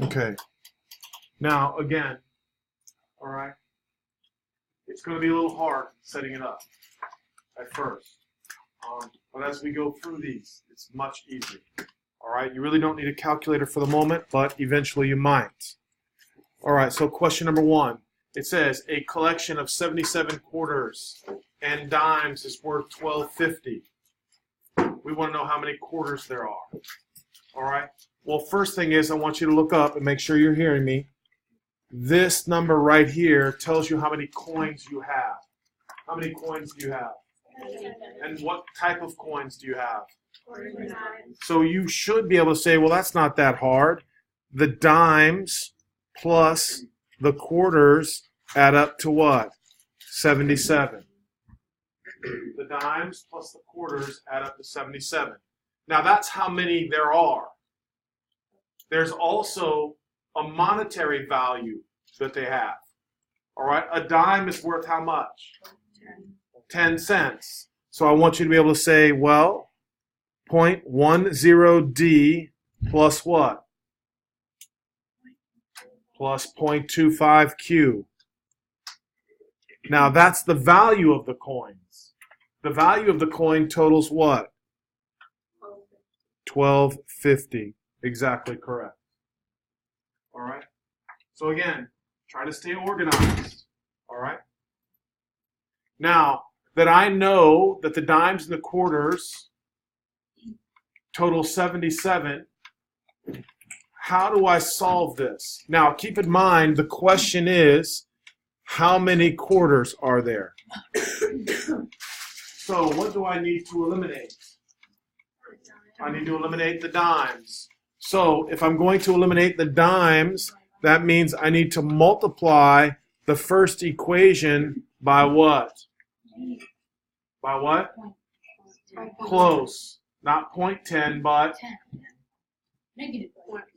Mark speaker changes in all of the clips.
Speaker 1: Okay. Now, again, all right, it's going to be a little hard setting it up at first. But as we go through these, it's much easier. All right, you really don't need a calculator for the moment, but eventually you might. All right, so question number 1. It says a collection of 77 quarters and dimes is worth $12.50. We want to know how many quarters there are. All right, well, first thing is I want you to look up and make sure you're hearing me. This number right here tells you how many coins you have. How many coins do you have? And what type of coins do you have? So you should be able to say, well, that's not that hard. The dimes plus the quarters add up to what? 77. The dimes plus the quarters add up to 77. Now that's how many there are. There's also a monetary value that they have. All right, a dime is worth how much? 10 cents. So I want you to be able to say, well, 0.10D plus what? Plus 0.25Q. Now that's the value of the coins. The value of the coin totals what? $12.50. Exactly correct. All right. So again, try to stay organized. All right. Now that I know that the dimes and the quarters total 77, how do I solve this? Now keep in mind the question is, how many quarters are there? So what do I need to eliminate? I need to eliminate the dimes. So if I'm going to eliminate the dimes, that means I need to multiply the first equation by what? By what? Close. Not 0.10, but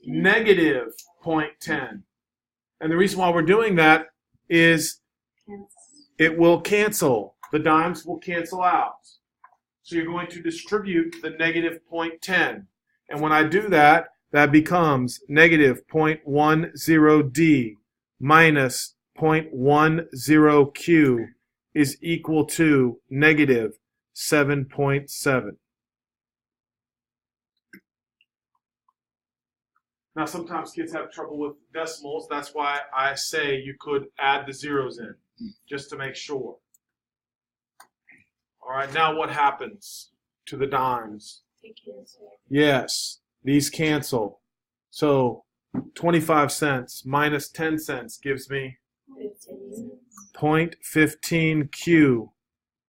Speaker 1: negative 0.10. And the reason why we're doing that is it will cancel. The dimes will cancel out. So you're going to distribute the negative 0.10. And when I do that, that becomes negative 0.10D minus 0.10Q is equal to negative 7.7. Now, sometimes kids have trouble with decimals. That's why I say you could add the zeros in, just to make sure. All right, now what happens to the dimes? Yes, these cancel. So 25 cents minus 10 cents gives me 0.15Q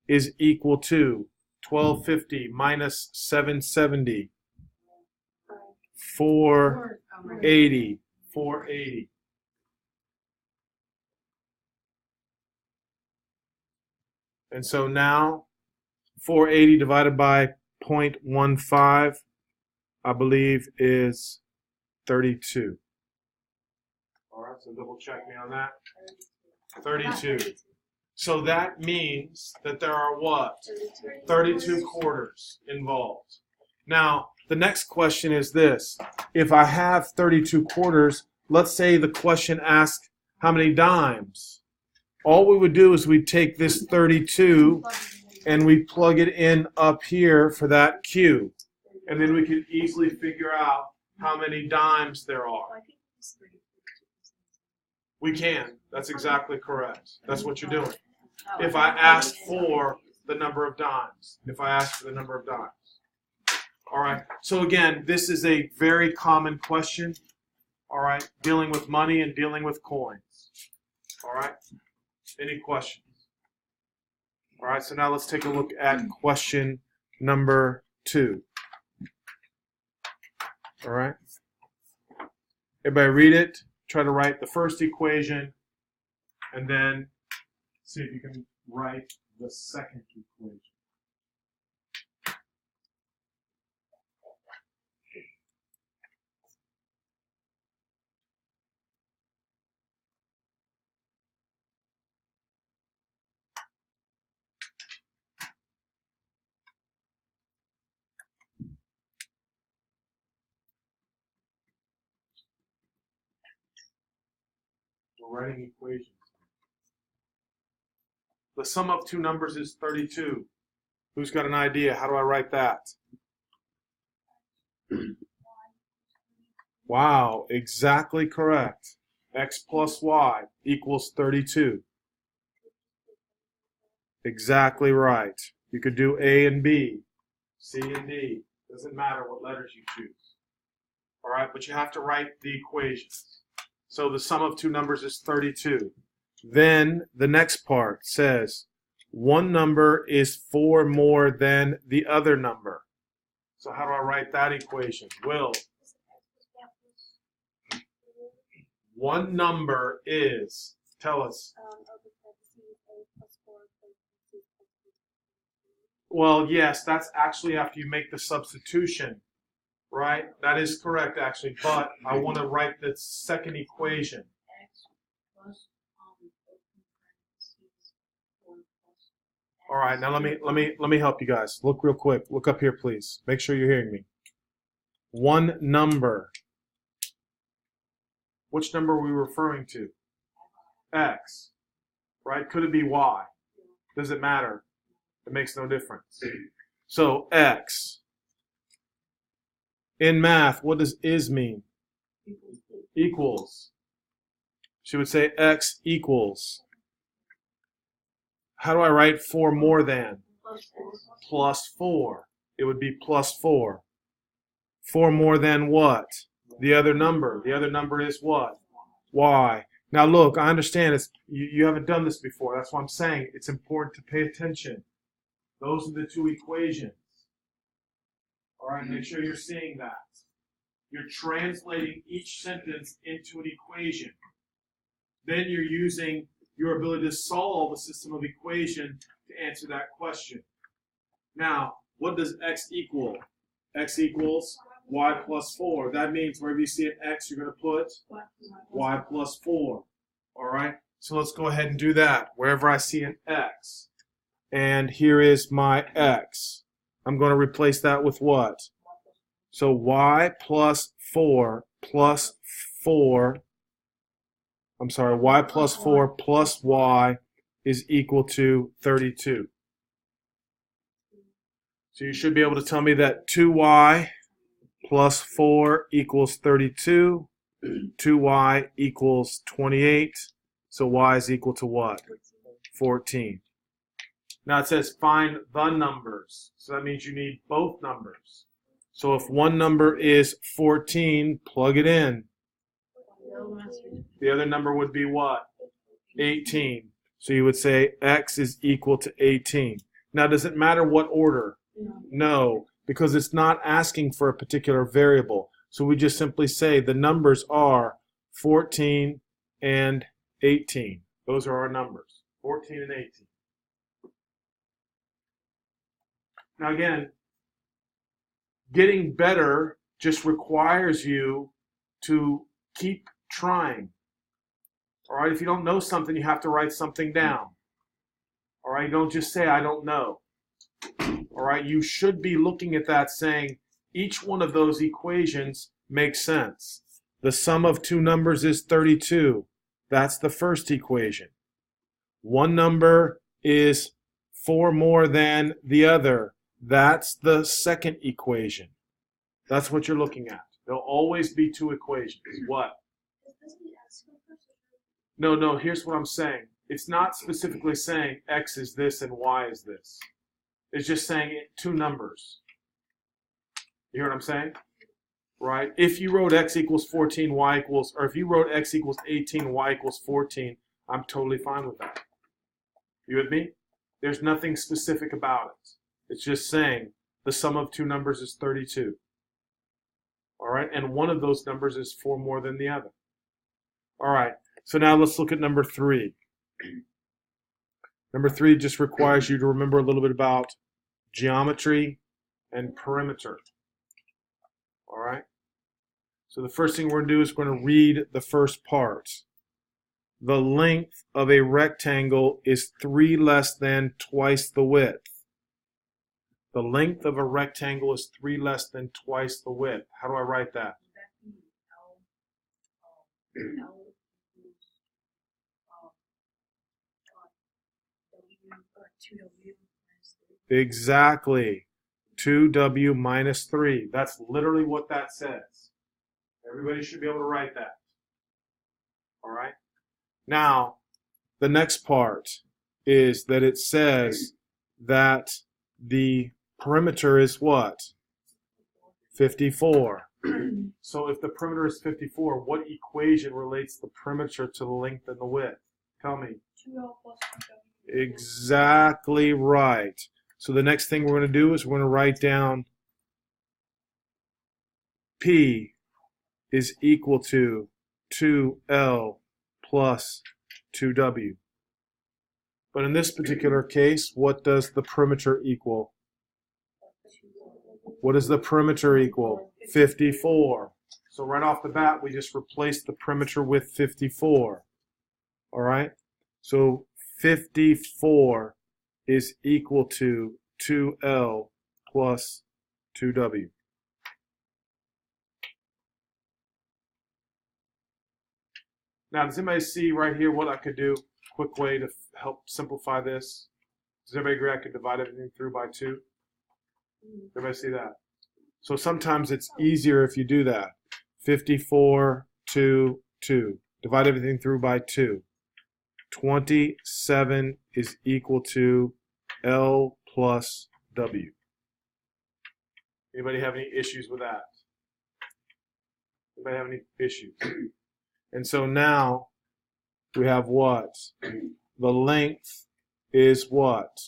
Speaker 1: is equal to 12.50 minus 770. 480. 480. And so now 480 divided by 0.15, I believe, is 32. All right, so double check me on that. 32. So that means that there are what? 32 quarters involved. Now, the next question is this. If I have 32 quarters, let's say the question asks how many dimes. All we would do is we'd take this 32 and we plug it in up here for that Q. And then we can easily figure out how many dimes there are. We can. That's exactly correct. That's what you're doing. If I ask for the number of dimes. If I ask for the number of dimes. All right. So again, this is a very common question. All right. Dealing with money and dealing with coins. All right. Any questions? All right. So now let's take a look at question number 2. All right. Everybody read it. Try to write the first equation, and then see if you can write the second equation. We're writing equations. The sum of two numbers is 32. Who's got an idea? How do I write that? Wow, exactly correct. X plus y equals 32. Exactly right. You could do A and B, C and D. Doesn't matter what letters you choose. All right, but you have to write the equations. So the sum of two numbers is 32. Then the next part says one number is 4 more than the other number. So how do I write that equation? Will, one number is, tell us. Well, yes, that's actually after you make the substitution, right? That is correct, actually, but I want to write the second equation. All right, now let me help you guys. Look real quick. Look up here, please. Make sure you're hearing me. One number. Which number are we referring to? X. Right? Could it be Y? Does it matter? It makes no difference. So X. In math, what does is mean? Equals. She would say X equals. How do I write 4 more than? Plus 4. It would be plus 4. 4 more than what? The other number. The other number is what? Y. Now look, I understand you haven't done this before. That's why I'm saying it's important to pay attention. Those are the two equations. All right, make sure you're seeing that. You're translating each sentence into an equation. Then you're using your ability to solve a system of equation to answer that question. Now, what does X equal? X equals Y plus 4. That means wherever you see an X, you're going to put Y plus 4. All right? So let's go ahead and do that. Wherever I see an X, and here is my X, I'm going to replace that with what? So Y plus 4 plus 4, I'm sorry, Y plus 4 plus Y is equal to 32. So you should be able to tell me that 2Y plus 4 equals 32. 2Y equals 28. So Y is equal to what? 14. Now it says find the numbers. So that means you need both numbers. So if one number is 14, plug it in. The other number would be what? 18. So you would say X is equal to 18. Now does it matter what order? No, because it's not asking for a particular variable. So we just simply say the numbers are 14 and 18. Those are our numbers, 14 and 18. Now again, getting better just requires you to keep trying. All right, if you don't know something, you have to write something down. All right, don't just say, I don't know. All right, you should be looking at that saying, each one of those equations makes sense. The sum of two numbers is 32. That's the first equation. One number is 4 more than the other. That's the second equation. That's what you're looking at. There'll always be two equations. What? No, here's what I'm saying. It's not specifically saying X is this and Y is this. It's just saying two numbers. You hear what I'm saying? Right? If you wrote X equals 14, Y equals, or if you wrote X equals 18, Y equals 14, I'm totally fine with that. You with me? There's nothing specific about it. It's just saying the sum of two numbers is 32. All right? And one of those numbers is 4 more than the other. All right. So now let's look at number 3. Number 3 just requires you to remember a little bit about geometry and perimeter. All right? So the first thing we're going to do is we're going to read the first part. The length of a rectangle is 3 less than twice the width. The length of a rectangle is 3 less than twice the width. How do I write that? Exactly. 2w minus 3. That's literally what that says. Everybody should be able to write that. All right? Now, the next part is that it says that the perimeter is what? 54. So if the perimeter is 54, what equation relates the perimeter to the length and the width? Tell me.
Speaker 2: 2L plus 2W.
Speaker 1: Exactly right. So the next thing we're going to do is we're going to write down P is equal to 2L plus 2W. But in this particular case, what does the perimeter equal? What does the perimeter equal? 54. So right off the bat, we just replace the perimeter with 54. All right? So 54 is equal to 2L plus 2W. Now, does anybody see right here what I could do? Quick way to help simplify this. Does everybody agree I could divide everything through by 2? Everybody see that? So sometimes it's easier if you do that. 54, 2, 2. Divide everything through by 2. 27 is equal to L plus W. Anybody have any issues with that? Anybody have any issues? And so now we have what? The length is what?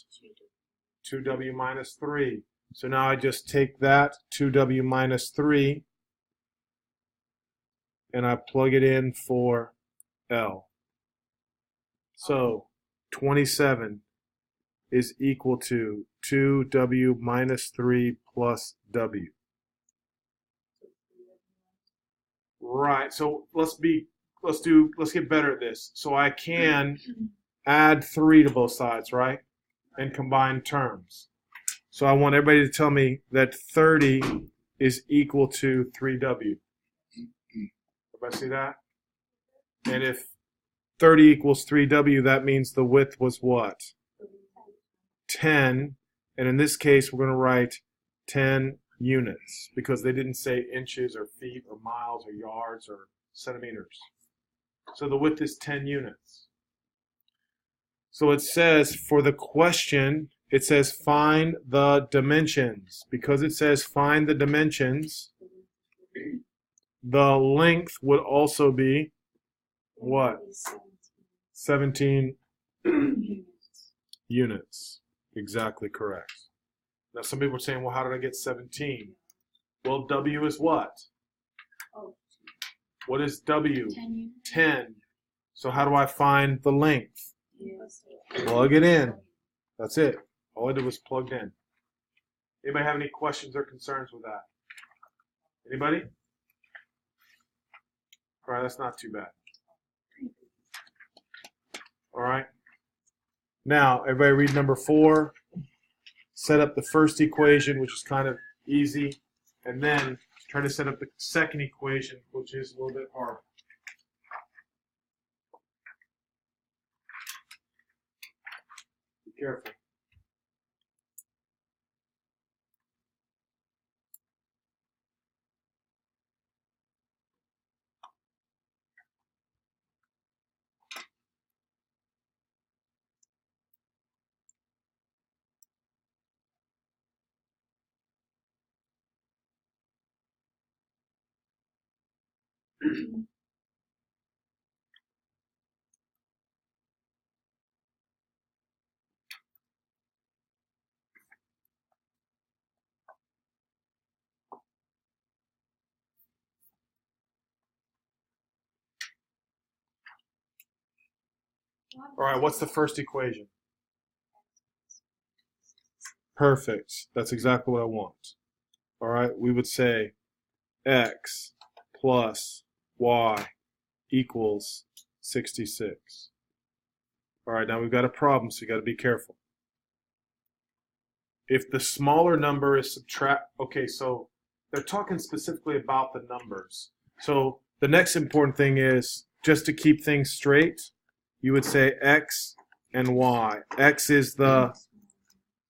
Speaker 1: 2W minus 3. So now I just take that 2W minus 3 and I plug it in for L. So 27 is equal to 2W minus 3 plus W. Right. So let's get better at this. So I can add 3 to both sides, right? And combine terms. So I want everybody to tell me that 30 is equal to 3W. Everybody see that? And if 30 equals 3W, that means the width was what? 10. And in this case, we're going to write 10 units because they didn't say inches or feet or miles or yards or centimeters. So the width is 10 units. So it says for the question, it says find the dimensions. Because it says find the dimensions, the length would also be what? 17 units. Exactly correct. Now some people are saying, well, how did I get 17? Well, W is what? What is W? 10. So how do I find the length? Plug it in. That's it. All I did was plugged in. Anybody have any questions or concerns with that? Anybody? All right, that's not too bad. All right. Now, everybody read number 4. Set up the first equation, which is kind of easy, and then try to set up the second equation, which is a little bit harder. Be careful. All right, what's the first equation? Perfect. That's exactly what I want. All right, we would say x plus y equals 66. All right, now we've got a problem, so you got to be careful. If the smaller number is okay, so they're talking specifically about the numbers. So the next important thing is, just to keep things straight, you would say x and y. X is the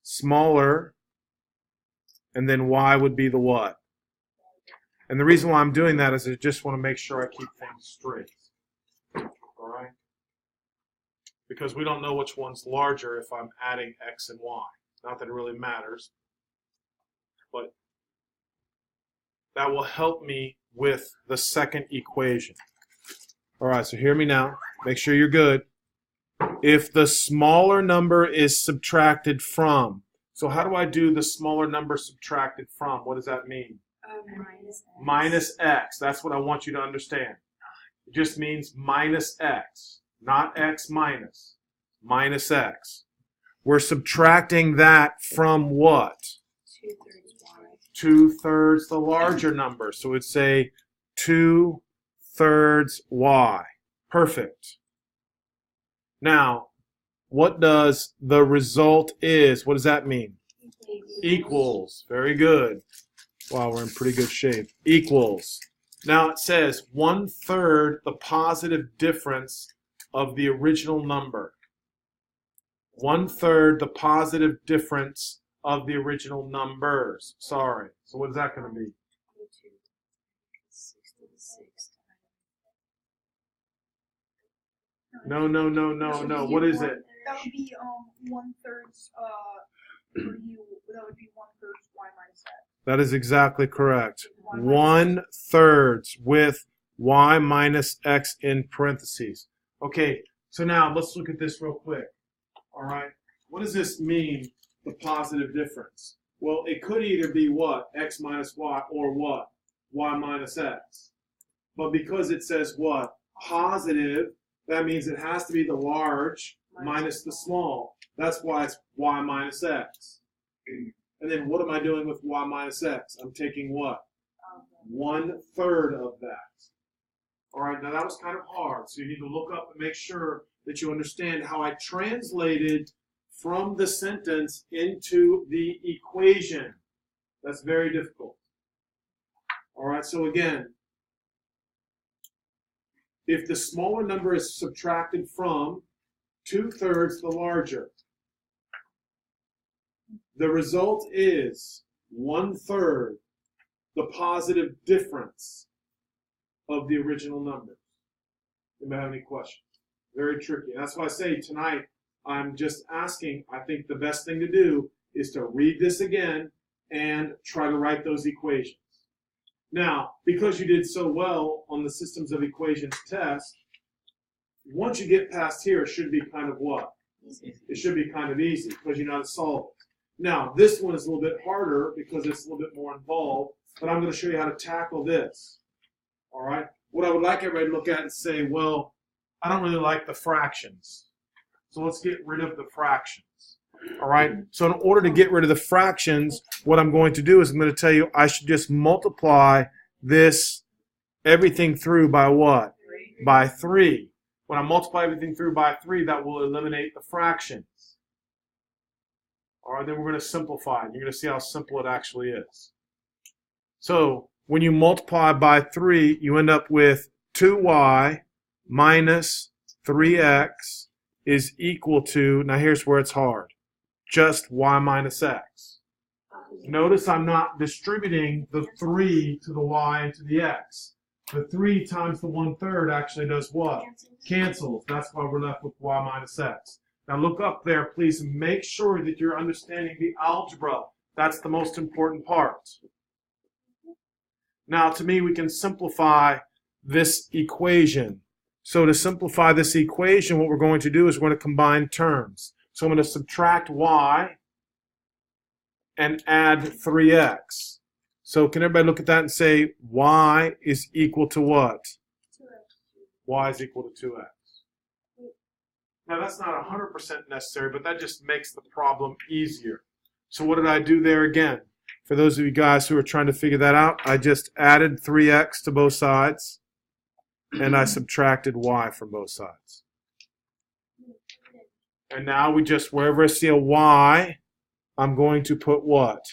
Speaker 1: smaller, and then y would be the what? And the reason why I'm doing that is I just want to make sure I keep things straight. All right? Because we don't know which one's larger if I'm adding x and y. Not that it really matters, but that will help me with the second equation. All right, so hear me now. Make sure you're good. If the smaller number is subtracted from, so how do I do the smaller number subtracted from? What does that mean?
Speaker 2: Minus X.
Speaker 1: Minus x. That's what I want you to understand. It just means minus x, not x minus. Minus x. We're subtracting that from what?
Speaker 2: 2/3 Y.
Speaker 1: 2/3 the larger number. So we'd say 2/3 y. Perfect. Now, what does the result is? What does that mean? Equals. Very good. Wow, we're in pretty good shape. Equals. Now it says 1/3 the positive difference of the original number. 1/3 the positive difference of the original numbers. Sorry. So what is that going to be?
Speaker 2: 66.
Speaker 1: No. What is it?
Speaker 3: That would be 1/3 for you. That would be 1/3 y minus x.
Speaker 1: That is exactly correct. 1/3 with y minus x in parentheses. Okay, so now let's look at this real quick. All right, what does this mean, the positive difference? Well, it could either be what? X minus y, or what? Y minus x. But because it says what? Positive, that means it has to be the large minus the small. That's why it's y minus x. And then what am I doing with y minus x? I'm taking what? 1/3 of that. All right, now that was kind of hard, so you need to look up and make sure that you understand how I translated from the sentence into the equation. That's very difficult. All right, so again, if the smaller number is subtracted from 2/3 the larger, the result is 1/3 the positive difference of the original numbers. Anybody have any questions? Very tricky. That's why I say tonight, I'm just asking, I think the best thing to do is to read this again and try to write those equations. Now, because you did so well on the systems of equations test, once you get past here, it should be kind of what? It should be kind of easy because you know how to solve it. Now, this one is a little bit harder because it's a little bit more involved, but I'm going to show you how to tackle this. All right? What I would like everybody to look at and say, well, I don't really like the fractions. So let's get rid of the fractions. All right? So in order to get rid of the fractions, what I'm going to do is I'm going to tell you I should just multiply this everything through by what? By 3. When I multiply everything through by 3, that will eliminate the fractions. All right, then we're going to simplify it. You're going to see how simple it actually is. So when you multiply by 3, you end up with 2y minus 3x is equal to, now here's where it's hard, just y minus x. Notice I'm not distributing the 3 to the y and to the x. The 3 times the 1/3 actually does what? Cancels. That's why we're left with y minus x. Now look up there, please, and make sure that you're understanding the algebra. That's the most important part. Now, to me, we can simplify this equation. So to simplify this equation, what we're going to do is we're going to combine terms. So I'm going to subtract y and add 3x. So can everybody look at that and say y is equal to what?
Speaker 2: 2x.
Speaker 1: Y is equal to 2x. Now that's not 100% necessary, but that just makes the problem easier. So what did I do there again? For those of you guys who are trying to figure that out, I just added 3x to both sides, and I subtracted y from both sides. And now we just, wherever I see a y, I'm going to put what?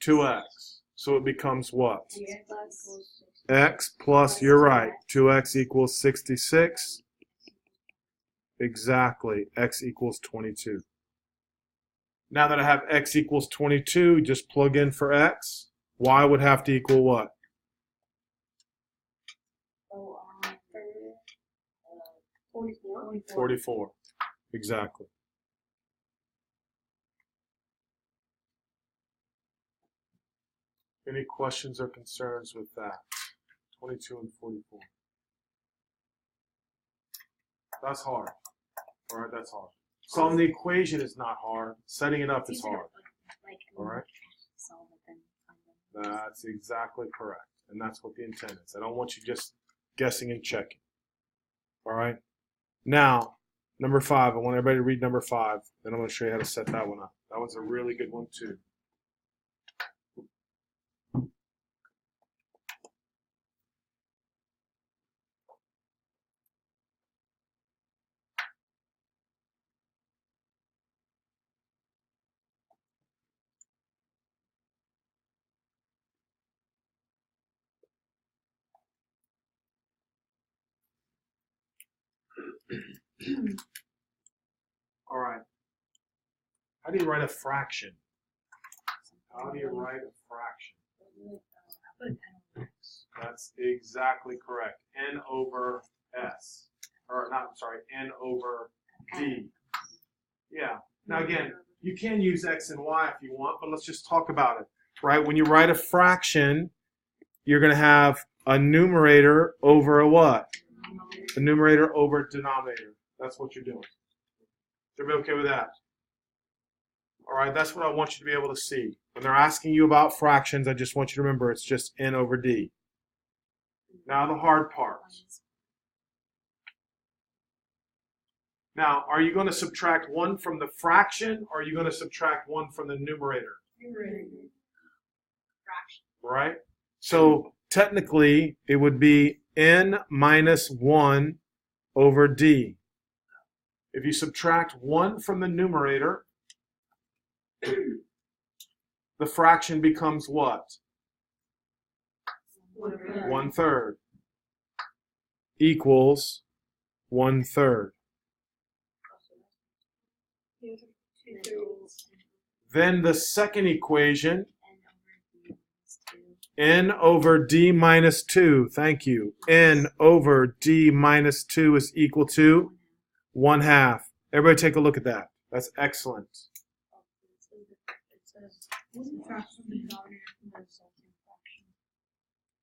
Speaker 1: 2x. So it becomes what? X plus, you're right, 2x equals 66. Exactly, x equals 22. Now that I have x equals 22, just plug in for x. Y would have to equal what?
Speaker 2: So,
Speaker 3: 44.
Speaker 1: 44. Exactly. Any questions or concerns with that? 22 and 44. That's hard. All right, that's hard. Solving the equation is not hard. Setting it up is hard. All right? That's exactly correct. And that's what the intent is. I don't want you just guessing and checking. All right? Now, number 5. I want everybody to read number 5. Then I'm going to show you how to set that one up. That one's a really good one, too. All right. How do you write a fraction? How do you write a fraction? That's exactly correct. N over S. Or not, I'm sorry, N over D. Yeah. Now again, you can use X and Y if you want, but let's just talk about it. Right? When you write a fraction, you're going to have a numerator over a what? A numerator over a denominator. That's what you're doing. Is everybody okay with that? All right, that's what I want you to be able to see. When they're asking you about fractions, I just want you to remember it's just N over D. Now the hard part. Now, are you going to subtract 1 from the fraction, or are you going to subtract 1 from the numerator?
Speaker 3: Fraction.
Speaker 1: Right? So technically, it would be N minus 1 over D. If you subtract 1 from the numerator, the fraction becomes what? 1/3 equals 1/3. Then the second equation, N over D minus 2. Thank you. N over D minus 2 is equal to 1/2. Everybody take a look at that. That's excellent.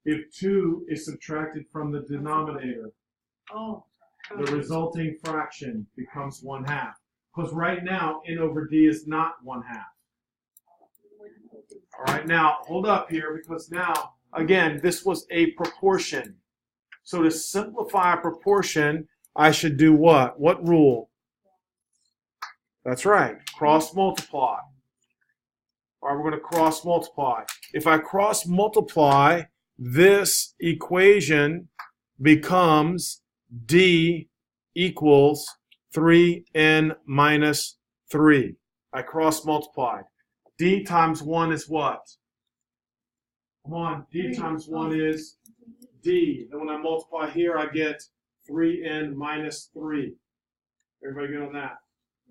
Speaker 1: If 2 is subtracted from the denominator, the resulting fraction becomes 1/2. Because right now, N over D is not 1/2. All right, now, hold up here, because now, again, this was a proportion. So to simplify a proportion, I should do what? What rule? That's right, cross multiply. All right, we're going to cross multiply. If I cross multiply, this equation becomes D equals 3n minus 3. I cross multiplied. D times 1 is what? Come on, D times 1 is D. Then when I multiply here, I get 3n minus 3. Everybody good on that?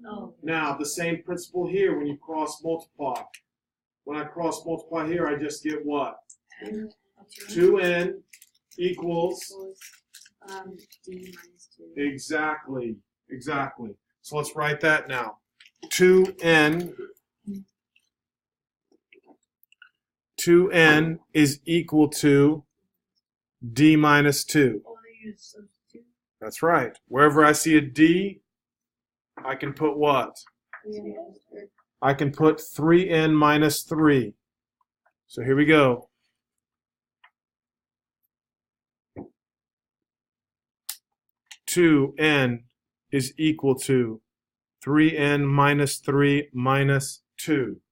Speaker 2: No.
Speaker 1: Now, the same principle here when you cross multiply. When I cross multiply here, I just get what? 2n equals
Speaker 2: D minus 2.
Speaker 1: exactly. So let's write that now. 2n is equal to D minus 2. That's right. Wherever I see a D, I can put what? I can put 3n minus 3. So here we go. N is equal to 3n minus 3 minus 2.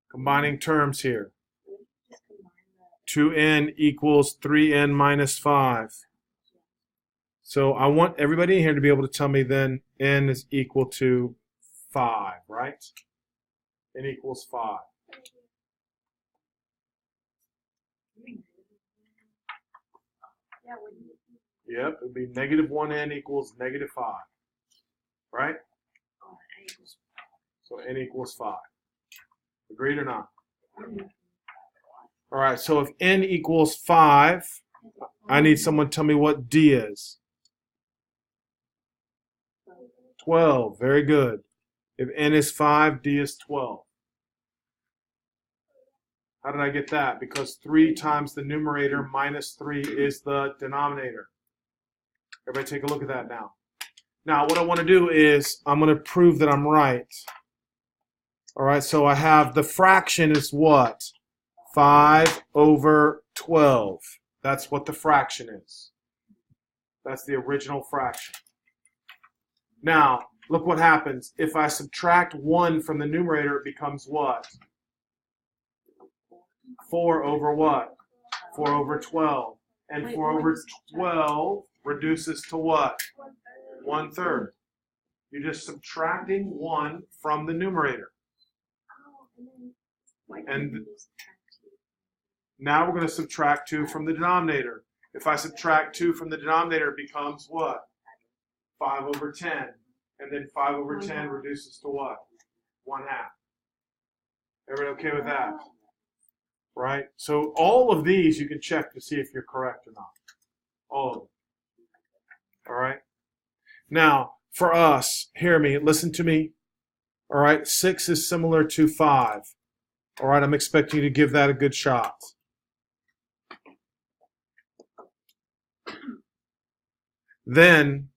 Speaker 1: Combining terms here. 2n equals 3n minus 5. So I want everybody in here to be able to tell me then n is equal to 5, right? N equals 5. Yep, it would be negative 1n equals negative 5. Right? So n equals 5. Agreed or not? All right, so if n equals 5, I need someone to tell me what d is. 12. Very good. If n is 5, d is 12. How did I get that? Because 3 times the numerator minus 3 is the denominator. Everybody take a look at that now. Now, what I want to do is I'm going to prove that I'm right. All right, so I have the fraction is what? 5 over 12. That's what the fraction is. That's the original fraction. Now, look what happens. If I subtract 1 from the numerator, it becomes what? 4 over what? 4 over 12. And 4 over 12 reduces to what? 1/3. You're just subtracting 1 from the numerator. And now we're going to subtract 2 from the denominator. If I subtract 2 from the denominator, it becomes what? 5 over 10. And then 5 over 10 reduces to what? 1/2. Everybody okay with that? Right? So all of these you can check to see if you're correct or not. All of them. All right? Now, for us, hear me, listen to me. All right? 6 is similar to 5. All right? I'm expecting you to give that a good shot. Then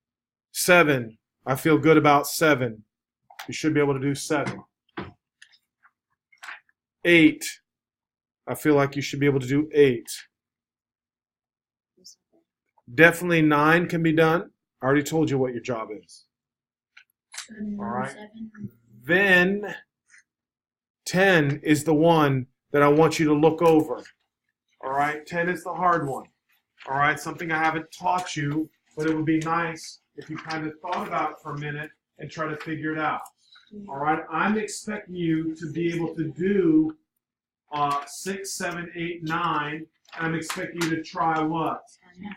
Speaker 1: 7. I feel good about 7. You should be able to do 7. 8. I feel like you should be able to do 8. Definitely 9 can be done. I already told you what your job is. All right. Then 10 is the one that I want you to look over. All right. 10 is the hard one. All right. Something I haven't taught you, but it would be nice if you kind of thought about it for a minute and try to figure it out. All right. I'm expecting you to be able to do 6, 7, 8, 9, and I'm expecting you to try what?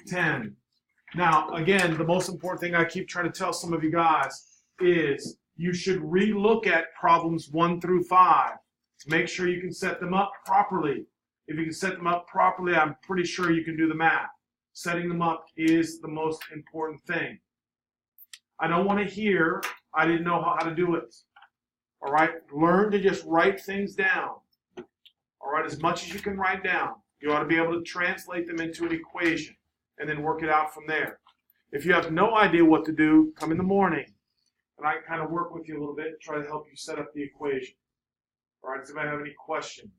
Speaker 1: 10. Now, again, the most important thing I keep trying to tell some of you guys is you should re-look at problems 1 through 5. Make sure you can set them up properly. If you can set them up properly, I'm pretty sure you can do the math. Setting them up is the most important thing. I don't want to hear, I didn't know how to do it. All right? Learn to just write things down. All right? As much as you can write down. You ought to be able to translate them into an equation and then work it out from there. If you have no idea what to do, come in the morning and I can kind of work with you a little bit and try to help you set up the equation. All right? Does anybody have any questions?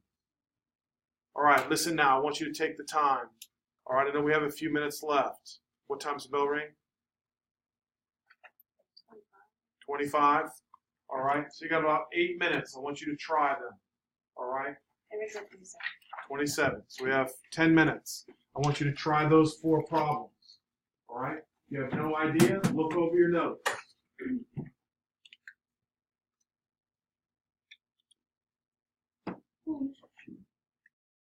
Speaker 1: All right, listen now. I want you to take the time. All right, I know we have a few minutes left. What time's the bell ring? 25? All right, so you got about 8 minutes. I want you to try them. All right? 27. So we have 10 minutes. I want you to try those 4 problems. All right? If you have no idea, look over your notes.